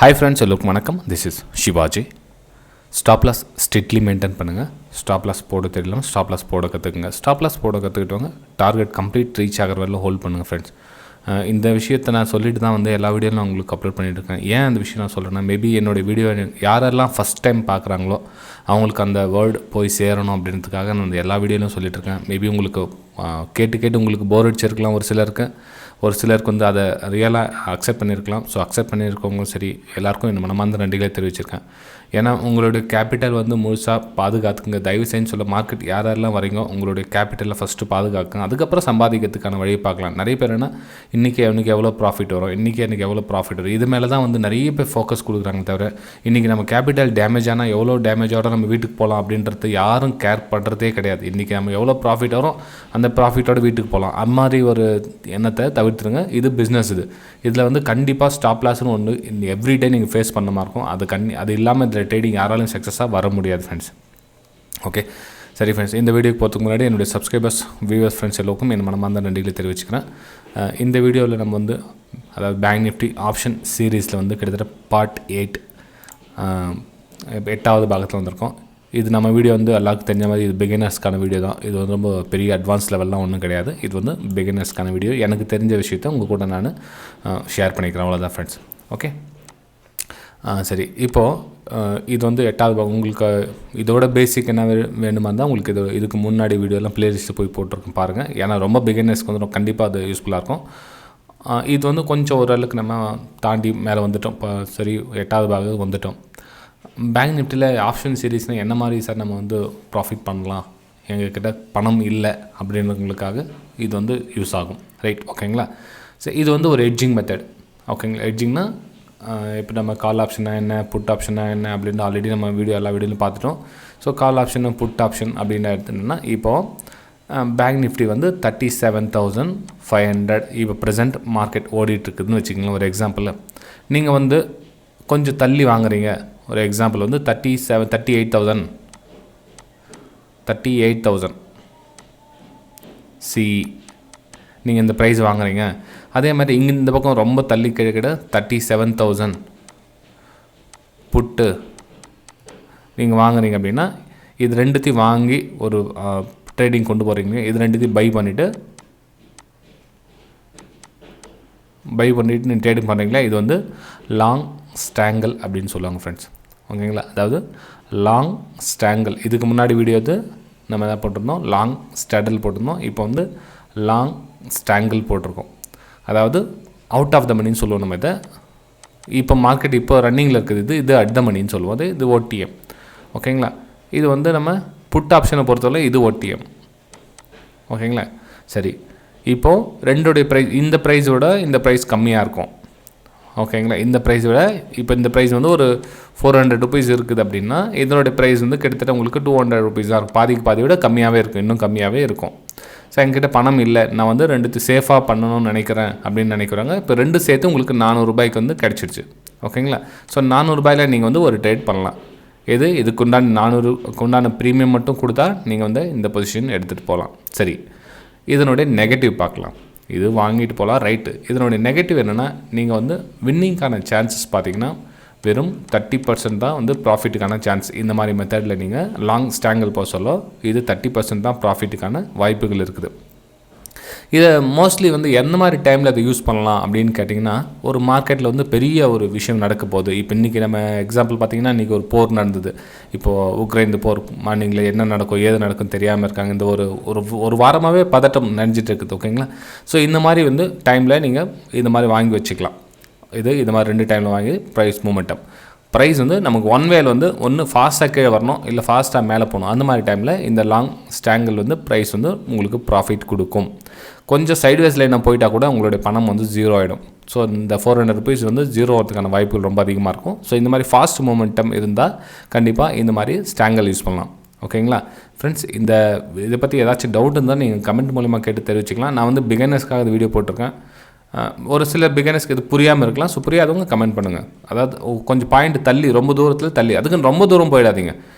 Hi friends, எல்லாருக்கும் வணக்கம். This is Shivaji. Stop loss strictly maintain பண்ணுங்க. Stop loss போட தெரியல, stop loss போட கற்றுக்குங்க. Stop loss போட கற்றுக்கிட்டவங்க டார்கெட் கம்ப்ளீட் ரீச் ஆகிற வரையில் ஹோல்ட் பண்ணுங்கள் ஃப்ரெண்ட்ஸ். இந்த விஷயத்தை நான் சொல்லிட்டு தான் வந்து எல்லா வீடியோவும் நான் உங்களுக்கு அப்லோட் பண்ணிட்டு இருக்கேன். ஏன் அந்த விஷயம் நான் சொல்கிறேன்னா, மேபி என்னோடய வீடியோ யாரெல்லாம் ஃபஸ்ட் டைம் பார்க்குறாங்களோ அவங்களுக்கு அந்த வேர்டு போய் சேரணும் அப்படின்றதுக்காக நான் அந்த எல்லா வீடியோலையும் சொல்லிட்டுருக்கேன். மேபி உங்களுக்கு கேட்டு உங்களுக்கு போர் அடிச்சிருக்கலாம் ஒரு சிலருக்கு வந்து அதை ரியலாக அக்செப்ட் பண்ணியிருக்கலாம். ஸோ அக்செப்ட் பண்ணியிருக்கவங்களும் சரி, எல்லாேருக்கும் இந்த மனமார்ந்த நன்றிகளை தெரிவிச்சிருக்கேன். ஏன்னா உங்களுடைய கேபிட்டல் வந்து முழுசாக பாதுகாத்துங்க. தயவு செஞ்சு சொல்ல, மார்க்கெட் யாரெல்லாம் வரீங்க உங்களுடைய கேபிட்டலில் ஃபஸ்ட்டு பாதுகாக்குங்க. அதுக்கப்புறம் சம்பாதிக்கிறதுக்கான வழியை பார்க்கலாம். நிறைய பேர் என்ன, இன்றைக்கி எனக்கு எவ்வளோ ப்ராஃபிட் வரும், எனக்கு எவ்வளோ ப்ராஃபிட் வரும், இது மேலே தான் வந்து நிறைய பேர் ஃபோக்கஸ் கொடுக்குறாங்க. தவிர இன்றைக்கி நம்ம கேபிட்டல் டேமேஜ் ஆனால் எவ்வளோ டேமேஜோட நம்ம வீட்டுக்கு போகலாம் அப்படின்றது யாரும் கேர் பண்ணுறதே கிடையாது. இன்றைக்கி நம்ம எவ்வளோ ப்ராஃபிட் வரும் அந்த ப்ராஃபிட்டோட வீட்டுக்கு போகலாம், அது மாதிரி ஒரு எண்ணத்தை தவிர்த்துருங்க. இது பிஸ்னஸ். இதில் வந்து கண்டிப்பாக ஸ்டாப் லாஸ்னு ஒன்று எவ்ரிடே நீங்கள் ஃபேஸ் பண்ண மாதிரி இருக்கும். அது இல்லாமல் இதில் ட்ரேடிங் யாராலும் சக்ஸஸாக வர முடியாது ஃப்ரெண்ட்ஸ். ஓகே, சரி ஃப்ரெண்ட்ஸ், இந்த வீடியோக்கு போகிறதுக்கு முன்னாடி என்னுடைய சப்ஸ்கிரைபர்ஸ், வியூவர்ஸ், ஃப்ரெண்ட்ஸ் எல்லோருக்கும் என் மனமார்ந்த நன்றிகளை தெரிவிச்சுக்கிறேன். இந்த வீடியோவில் நம்ம வந்து அதாவது பேங்க் நிஃப்டி ஆப்ஷன் சீரீஸில் வந்து கிட்டத்தட்ட பார்ட் 8 8வது பாகத்தில் வந்திருக்கோம். இது நம்ம வீடியோ வந்து எல்லாருக்கும் தெரிஞ்ச மாதிரி இது பிகினர்ஸ்க்கான வீடியோ தான். இது வந்து ரொம்ப பெரிய அட்வான்ஸ் லெவல்லாம் ஒன்றும் கிடையாது. இது வந்து பிகினர்ஸ்க்கான வீடியோ. எனக்கு தெரிஞ்ச விஷயத்தை உங்கள் கூட நான் ஷேர் பண்ணிக்கிறேன், அவ்வளோதான் ஃப்ரெண்ட்ஸ். ஓகே, சரி. இப்போது இது வந்து 8வது பாகம். உங்களுக்கு இதோட பேசிக் என்ன வேணுமா இருந்தால் உங்களுக்கு இதுக்கு முன்னாடி வீடியோலாம் ப்ளேலிஸ்ட்டு போய் போட்டிருக்கேன் பாருங்கள். ஏன்னா ரொம்ப பிகினர்ஸ்க்கு வந்து கண்டிப்பாக அது யூஸ்ஃபுல்லாக இருக்கும். இது வந்து கொஞ்சம் ஓரளவுக்கு நம்ம தாண்டி மேலே வந்துட்டோம். இப்போ சரி, 8வது பாகம் வந்துட்டோம். பேங்க் நிஃப்டியில் ஆப்ஷன் சீரீஸ்னால் என்ன மாதிரி சார் நம்ம வந்து ப்ராஃபிட் பண்ணலாம், எங்ககிட்ட பணம் இல்லை அப்படின்றவங்களுக்காக இது வந்து யூஸ் ஆகும். ரைட், ஓகேங்களா? சரி, இது வந்து ஒரு எட்ஜிங் மெத்தட். ஓகேங்களா? எட்ஜிங்னா இப்போ நம்ம கால் ஆப்ஷனா என்ன, புட் ஆப்ஷனா என்ன அப்படின்னு ஆல்ரெடி நம்ம எல்லா வீடியோலையும் பார்த்துட்டோம். So call option, put option அப்படின்னு எடுத்துட்டோம்னா, இப்போது பேங்க் நிஃப்டி வந்து 37,500 இப்போ ப்ரெசென்ட் மார்க்கெட் ஓடிட்டுருக்குதுன்னு வச்சுக்கோங்களேன். ஒரு எக்ஸாம்பிள், நீங்கள் வந்து கொஞ்சம் தள்ளி வாங்குறீங்க. ஒரு எக்ஸாம்பிள் வந்து 38,000 சி நீங்கள் இந்த ப்ரைஸ் வாங்குறீங்க. அதே மாதிரி இங்கே இந்த பக்கம் ரொம்ப தள்ளி கிட்ட 37,000 புட்டு நீங்கள் வாங்குறீங்க அப்படின்னா, இது ரெண்டுத்தையும் வாங்கி ஒரு ட்ரேடிங் கொண்டு போகிறீங்க. இது ரெண்டுத்தையும் பை பண்ணிவிட்டு நீங்கள் ட்ரேடிங் பண்ணுறீங்களா, இது வந்து லாங் ஸ்டாங்கிள் அப்படின்னு சொல்லுவாங்க ஃப்ரெண்ட்ஸ். ஓகேங்களா? அதாவது லாங் ஸ்டாங்கிள். இதுக்கு முன்னாடி வீடியோ வந்து நம்ம எதாவது போட்டிருந்தோம், லாங் ஸ்டாடல் போட்டிருந்தோம். இப்போ வந்து லாங் ஸ்டாங்கிள் போட்டிருக்கோம். அதாவது அவுட் ஆஃப் த மணின்னு சொல்லுவோம் நம்ம இதை. இப்போ மார்க்கெட் இப்போ ரன்னிங்கில் இருக்குது, இது அட் த மணின்னு சொல்லுவோம். இது ஓடிஎம். ஓகேங்களா? இது வந்து நம்ம புட் ஆப்ஷனை பொறுத்தவரை இது ஓடிஎம். ஓகேங்களா? சரி, இப்போது ரெண்டுடைய ப்ரைஸ், இந்த ப்ரைஸோட இந்த ப்ரைஸ் கம்மியாக இருக்கும். ஓகேங்களா? இந்த ப்ரைஸ் விட இப்போ இந்த ப்ரைஸ் வந்து ஒரு 400 ருபீஸ் இருக்குது அப்படின்னா, இதனுடைய ப்ரைஸ் வந்து கிட்டத்தட்ட உங்களுக்கு 200 ருபீஸ் தான் இருக்கும். பாதியை விட கம்மியாகவே இருக்கும், இன்னும் கம்மியாகவே இருக்கும். ஸோ என்கிட்ட பணம் இல்லை, நான் வந்து ரெண்டுத்து சேஃபாக பண்ணணும்னு நினைக்கிறேன் அப்படின்னு நினைக்கிறாங்க. இப்போ ரெண்டு சேர்த்து உங்களுக்கு 400 ரூபாய்க்கு வந்து கிடச்சிடுச்சு. ஓகேங்களா? ஸோ 400 ரூபாயில் நீங்கள் வந்து ஒரு ட்ரேட் பண்ணலாம். இதுக்கு உண்டான 400க்கு உண்டான ப்ரீமியம் மட்டும் கொடுத்தா நீங்கள் வந்து இந்த பொசிஷன் எடுத்துகிட்டு போகலாம். சரி, இதனுடைய நெகட்டிவ் பார்க்கலாம். இது வாங்கிட்டு போகலாம், ரைட்டு. இதனுடைய நெகட்டிவ் என்னென்னா, நீங்கள் வந்து வின்னிங்கான சான்சஸ் பார்த்தீங்கன்னா வெறும் 30% தான் வந்து ப்ராஃபிட்டுக்கான சான்ஸ். இந்த மாதிரி மெத்தடில் நீங்கள் லாங் ஸ்டாங்கிள் போக சொல்ல இது 30% தான் ப்ராஃபிட்டுக்கான வாய்ப்புகள் இருக்குது. இதை மோஸ்ட்லி வந்து எந்த மாதிரி டைமில் அதை யூஸ் பண்ணலாம் அப்படின்னு கேட்டிங்கன்னா, ஒரு மார்க்கெட்டில் வந்து பெரிய ஒரு விஷயம் நடக்க போகுது. இப்போ இன்றைக்கி நம்ம எக்ஸாம்பிள் பார்த்திங்கன்னா, இன்றைக்கி ஒரு போர் நடந்தது. இப்போது உக்ரைன் போர், மார்னிங்கில் என்ன நடக்கும் ஏது நடக்கும் தெரியாமல் இருக்காங்க. இந்த ஒரு வாரமாகவே பதட்டம் நினைஞ்சிட்டு இருக்குது. ஓகேங்களா? ஸோ இந்த மாதிரி வந்து டைமில் நீங்கள் இந்த மாதிரி வாங்கி வச்சுக்கலாம். இது மாதிரி 2 டைமில் வாங்கி ப்ரைஸ் மூமெண்டம். ப்ரைஸ் வந்து நமக்கு ஒன் வேல வந்து ஒன்று ஃபாஸ்ட்டாக கீழே வரணும், இல்லை ஃபாஸ்ட்டாக மேலே போகணும். அந்த மாதிரி டைமில் இந்த லாங் ஸ்டாங்கிள் வந்து ப்ரைஸ் வந்து உங்களுக்கு ப்ராஃபிட் கொடுக்கும். கொஞ்சம் சைட்வேஸ் லைனாக போயிட்டால் கூட உங்களுடைய பணம் வந்து 0 ஆகிடும். ஸோ இந்த 400 ருபீஸ் வந்து 0 ஆகிறதுக்கான வாய்ப்புகள் ரொம்ப அதிகமாக இருக்கும். ஸோ இந்த மாதிரி ஃபாஸ்ட் மூமெண்டம் இருந்தால் கண்டிப்பாக இந்த மாதிரி ஸ்டாங்கிள் யூஸ் பண்ணலாம். ஓகேங்களா ஃப்ரெண்ட்ஸ்? இதை பற்றி ஏதாச்சும் டவுட் இருந்தால் நீங்கள் கமெண்ட் மூலிமா கேட்டு தெரிவிச்சிக்கலாம். நான் வந்து பிகினர்ஸ்க்காக இந்த வீடியோ போட்டிருக்கேன். ஒரு சில பிகினர்ஸ்க்கு இது புரியாமல் இருக்கலாம். ஸோ புரியாதவங்க கமெண்ட் பண்ணுங்கள். அதாவது கொஞ்சம் பாயிண்ட் தள்ளி, ரொம்ப தூரத்தில் தள்ளி, அதுக்குன்னு ரொம்ப தூரம் போயிடாதீங்க.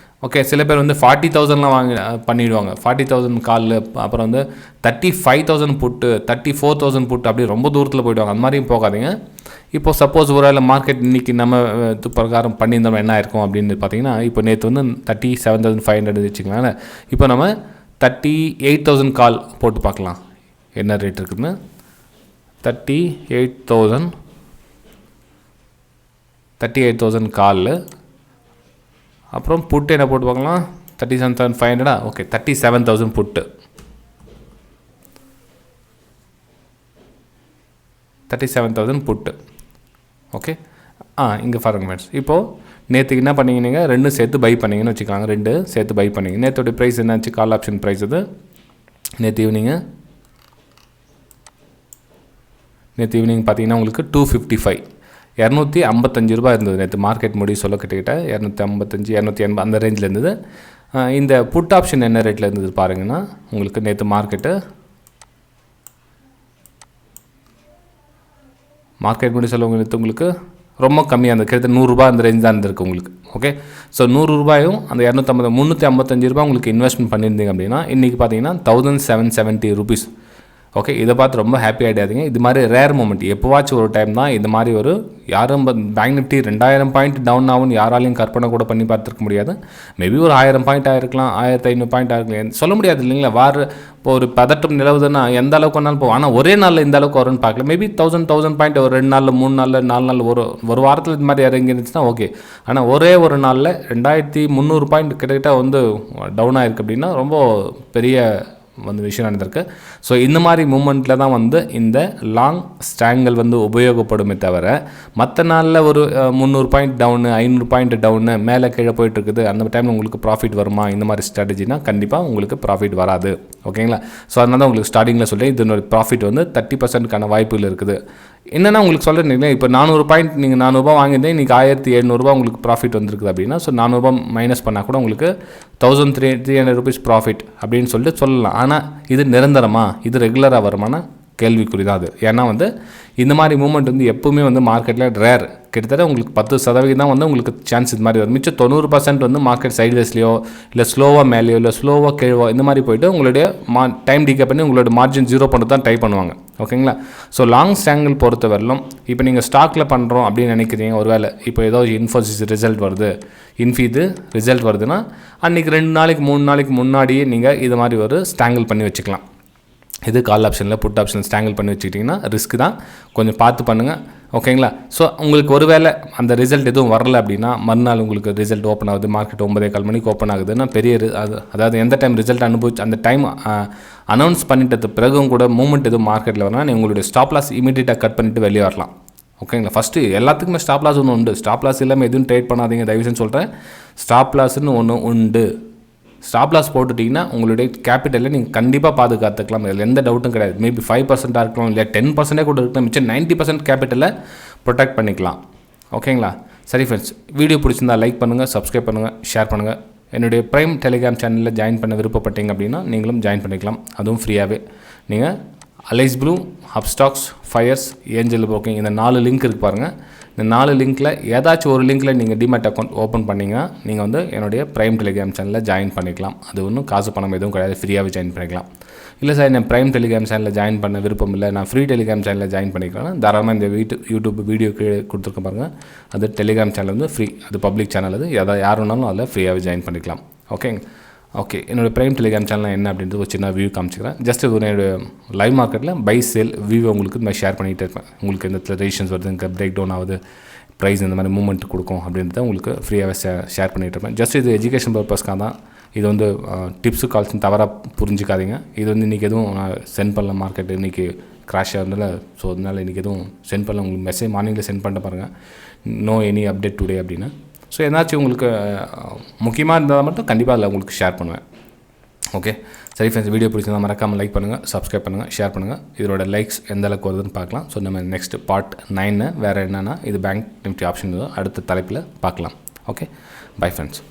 ஓகே, சில பேர் வந்து 40,000லாம் வாங்கி பண்ணிவிடுவாங்க. 40,000 கால், அப்புறம் வந்து 35,000 புட்டு, 34,000 புட்டு, அப்படி ரொம்ப தூரத்தில் போய்டுவாங்க. அந்த மாதிரியும் போகாதீங்க. இப்போ சப்போஸ் ஒரு வேளை மார்க்கெட் இன்றைக்கி நம்ம இது பிரகாரம் பண்ணியிருந்தோம் என்ன ஆயிருக்கும் அப்படின்னு பார்த்தீங்கன்னா, இப்போ நேற்று வந்து 37,500 வச்சுக்கலாம்ல. இப்போ நம்ம 38,000 கால் போட்டு பார்க்கலாம் என்ன ரேட் இருக்குதுன்னு. 38,000 கால், அப்புறம் புட்டு என்ன போட்டு பார்க்கலாம், 37,500. ஓகே, 37,000 புட்டு, 37,000 புட்டு. ஓகே, இங்கே பாருங்க மேட்ஸ். இப்போது நேற்றுக்கு என்ன பண்ணிங்க, நீங்கள் ரெண்டும் சேர்த்து பை பண்ணிங்கன்னு வச்சுக்கலாங்க. ரெண்டு சேர்த்து பை பண்ணிங்க. நேற்றோடைய ப்ரைஸ் என்னாச்சு, கால் ஆப்ஷன் ப்ரைஸ் இது நேற்று ஈவினிங் பார்த்தீங்கன்னா உங்களுக்கு 255, 255 ரூபா இருந்தது நேற்று மார்க்கெட் முடிவு சொல்ல கிட்டக்கிட்ட 255, 280 அந்த ரேஞ்சில் இருந்தது. இந்த புட் ஆப்ஷன் என்ன ரேட்டில் இருந்தது பாருங்கன்னா, உங்களுக்கு நேற்று மார்க்கெட் முடிவு சொல்ல உங்களுக்கு ரொம்ப கம்மியாக இருந்தது. கிட்டத்தட்ட 100 ரூபா அந்த ரேஞ்ச் தான் இருந்திருக்கு உங்களுக்கு. ஓகே, ஸோ 100 ரூபாயும் அந்த 355 ரூபா உங்களுக்கு இன்வெஸ்ட்மெண்ட் பண்ணியிருந்தீங்க அப்படின்னா இன்றைக்கி பார்த்தீங்கன்னா 1770 rupees. ஓகே, இதை பார்த்து ரொம்ப ஹாப்பி ஆகிடாதீங்க. இது மாதிரி ரேர் மூமெண்ட், எப்போவாச்சும் ஒரு டைம் தான் இது மாதிரி ஒரு யாரும் பேங்க் நிஃப்டி 2000 பாயிண்ட் டவுன் ஆகும்னு யாராலையும் கற்பனை கூட பண்ணி பார்த்துருக்க முடியாது. மேபி ஒரு 1000 பாயிண்ட் ஆகிருக்கலாம், 1500 பாயிண்ட் ஆகிருக்கலாம், சொல்ல முடியாது இல்லைங்களா. இப்போ ஒரு பதட்டம் நிலவுதுன்னா எந்த அளவுக்கு வேணாலும் போகும். ஆனால் ஒரே நாளில் இந்த அளவுக்கு வரும்னு பார்க்கல. மேபி 1000 பாயிண்ட் ஒரு 2 நாளில் 3 நாளில் 4 நாள் ஒரு வாரத்தில் இது மாதிரி இறங்கி இருந்துச்சுன்னா ஓகே. ஆனால் ஒரே ஒரு நாளில் 2300 பாயிண்ட் கிட்டத்தட்ட வந்து டவுன் ஆகிருக்கு அப்படின்னா ரொம்ப பெரிய விஷயம் நடந்திருக்கு. ஸோ இந்த மாதிரி மூமெண்ட்டில் தான் இந்த லாங் ஸ்ட்ராங்கிள் உபயோகப்படுமே தவிர மற்ற நாளில் ஒரு 300 பாயிண்ட் டவுனு, 500 பாயிண்ட் டவுனு, மேலே கீழே போயிட்டுருக்குது, அந்த டைமில் உங்களுக்கு ப்ராஃபிட் வருமா இந்த மாதிரி ஸ்ட்ராட்டஜினா கண்டிப்பாக உங்களுக்கு ப்ராஃபிட் வராது. ஓகேங்களா. ஸோ அதனால தான் உங்களுக்கு ஸ்டார்டிங்கில் சொல்லி இதனோட ப்ராஃபிட் 30%க்கான வாய்ப்புகள் இருக்குது. என்னென்னா உங்களுக்கு சொல்கிறேன், இப்போ 400 பாயிண்ட் நீங்கள் 400 ரூபா வாங்கியிருந்தேன், இன்றைக்கி 1700 உங்களுக்கு ப்ராஃபிட் வந்திருக்குது அப்படின்னா, ஸோ 400 ரூபா மைனஸ் பண்ணால் கூட உங்களுக்கு 1300 rupees ப்ராஃபிட் அப்படின்னு சொல்லிட்டு சொல்லலாம். ஆனால் இது நிரந்தரமா, இது ரெகுலராக வருமான கேள்விக்குறி தான் அது. ஏன்னா இந்த மாதிரி மூமெண்ட் எப்போவுமே மார்க்கெட்டில் ரேர். கிட்டத்தட்ட உங்களுக்கு 10% தான் உங்களுக்கு சான்ஸ் இது மாதிரி வரும். மிச்சம் 90% மார்க்கெட் சைட்வேஸ்லையோ இல்லை ஸ்லோவாக மேலேயோ இல்லை ஸ்லோவாக கீழவோ இந்த மாதிரி போய்ட்டு உங்களுடைய டைம் டிகே பண்ணி உங்களோட மார்ஜின் 0 பண்ண தான் ட்ரை பண்ணுவாங்க. ஓகேங்களா. ஸோ லாங் ஸ்ட்ராங்கிள் பொறுத்த வரலும் இப்போ நீங்கள் ஸ்டாக்கில் பண்ணுறோம் அப்படின்னு நினைக்கிறீங்க, ஒரு வேளை இப்போ ஏதோ இன்ஃபோசிஸ் ரிசல்ட் வருது, இன்ஃபீது ரிசல்ட் வருதுன்னா அன்றைக்கி 2 நாளைக்கு 3 நாளைக்கு முன்னாடியே நீங்கள் இது மாதிரி ஒரு ஸ்ட்ராங்கிள் பண்ணி வச்சுக்கலாம். இது கால் ஆப்ஷனில் புட் ஆப்ஷன் ஸ்ட்ராங்கிள் பண்ணி வச்சுக்கிட்டிங்கன்னா ரிஸ்க் தான், கொஞ்சம் பார்த்து பண்ணுங்கள். ஓகேங்களா. ஸோ உங்களுக்கு ஒரு வேளை அந்த ரிசல்ட் எதுவும் வரல அப்படின்னா மறுநாள் உங்களுக்கு ரிசல்ட் ஓப்பன் ஆகுது, மார்க்கெட் 9:15 மணிக்கு ஓப்பன் ஆகுதுன்னா பெரிய அதாவது எந்த டைம் ரிசல்ட் அனுபவிச்சு அந்த டைம் அனௌன்ஸ் பண்ணிட்டது பிறகும் கூட மூமெண்ட் எதுவும் மார்க்கெட்டில் வரனா நீங்கள் உங்களுடைய ஸ்டாப் லாஸ் இமீடியட்டாக கட் பண்ணிவிட்டு வெளியே வரலாம். ஓகேங்களா. ஃபஸ்ட்டு எல்லாத்துக்குமே ஸ்டாப் லாஸ் ஒன்று உண்டு. ஸ்டாப் லாஸ் இல்லாமல் எதுவும் ட்ரேட் பண்ணாதீங்க தயவுசெய்து சொல்கிறேன். ஸ்டாப் லாஸ்ன்னு ஒன்று உண்டு. ஸ்டாப் லாஸ் போட்டுட்டிங்கன்னா உங்களுடைய கேபிட்டலில் நீங்கள் கண்டிப்பாக பாதுகாத்துக்கலாம். இதில் எந்த டவுட்டும் கிடையாது. மேபி 5% இருக்கலாம், இல்லை 10% கூட இருக்கலாம், மிச்சம் 90% கேபிட்டலை ப்ரொடெக்ட் பண்ணிக்கலாம். ஓகேங்களா. சரி ஃப்ரெண்ட்ஸ், வீடியோ பிடிச்சிருந்தா லைக் பண்ணுங்கள், சப்ஸ்கிரைப் பண்ணுங்கள், ஷேர் பண்ணுங்கள். என்னுடைய ப்ரைம் டெலிகிராம் சேனலில் ஜாயின் பண்ண விருப்பப்பட்டீங்க அப்படின்னா நீங்களும் ஜாயின் பண்ணிக்கலாம், அதுவும் ஃப்ரீயாகவே. நீங்கள் Alice Blue, Upstox, Fyers, Angel Broking இந்த 4 லிங்க் இருக்குது பாருங்கள். இந்த 4 லிங்க்கில் ஏதாச்சும் ஒரு லிங்க்கில் நீங்கள் டிமேட் அக்கௌண்ட் ஓப்பன் பண்ணிங்கன்னா நீங்கள் என்னுடைய ப்ரைம் டெலிகிராம் சேனலில் ஜாயின் பண்ணிக்கலாம். அது ஒன்றும் காசு பணம் எதுவும் கிடையாது, ஃப்ரீயாகவே ஜாயின் பண்ணிக்கலாம். இல்லை சார் நான் ப்ரைம் டெலிகிராம் சேனலில் ஜாயின் பண்ண விருப்பம் இல்லை, நான் ஃப்ரீ டெலிகிராம் சேனலில் ஜாயின் பண்ணிக்கலாம், தாராளமாக இந்த யூடியூப் வீடியோ கீழே கொடுத்துருக்க பாருங்கள். அது டெலிகிராம் சேனல் ஃப்ரீ, அது பப்ளிக் சேனல், அது யார் வேணாலும் அதில் ஃப்ரீயாகவே ஜாயின் பண்ணிக்கலாம். ஓகே. என்னோடய ப்ரைம் டெலிகிராம் சேனல் என்ன அப்படின்றது ஒரு சின்ன வியூ காமிச்சிக்கிறேன். ஜஸ்ட் என்னோடய லைவ் மார்க்கெட்டில் பை சேல் வியூ உங்களுக்கு நான் ஷேர் பண்ணிகிட்டே இருப்பேன். உங்களுக்கு எந்த ரெஜிஸ்ட்ரேஷன்ஸ் வருது, இங்கே பிரேக் டவுன் ஆகுது, ப்ரைஸ் இந்த மாதிரி மூவ்மெண்ட் கொடுக்கும் அப்படின்றத உங்களுக்கு ஃப்ரீயாகவே ஷேர் பண்ணிகிட்டு இருப்பேன். ஜஸ்ட் இது எஜுகேஷன் பர்பஸ்க்காக தான். இது டிப்ஸு கால்ஸ்னு தவறாக புரிஞ்சிக்காதீங்க. இது இன்றைக்கி எதுவும் நான் சென்ட் பண்ணல, மார்க்கெட் இன்றைக்கி க்ராஷ் ஆகிறதுனால, ஸோ அதனால் இன்றைக்கி எதுவும் சென்ட் பண்ணல. உங்களுக்கு மெசேஜ் மார்னிங்கில் சென்ட் பண்ணிட்டு பாருங்கள், நோ எனி அப்டேட் டுடே அப்படின்னு. ஸோ ஏதாச்சும் உங்களுக்கு முக்கியமாக இருந்தால் மட்டும் கண்டிப்பாக அதில் உங்களுக்கு ஷேர் பண்ணுவேன். ஓகே. சரி ஃப்ரெண்ட்ஸ், வீடியோ பிடிச்சிருந்தால் மறக்காமல் லைக் பண்ணுங்கள், சப்ஸ்கிரைப் பண்ணுங்கள், ஷேர் பண்ணுங்கள். இதோட லைக்ஸ் எந்த அளவுக்கு வருதுன்னு பார்க்கலாம். ஸோ நம்ம நெக்ஸ்ட் பார்ட் 9 வேறு என்னென்னா இது பேங்க் நிஃப்டி ஆப்ஷன் அடுத்த தலைப்பில் பார்க்கலாம். Okay, bye friends.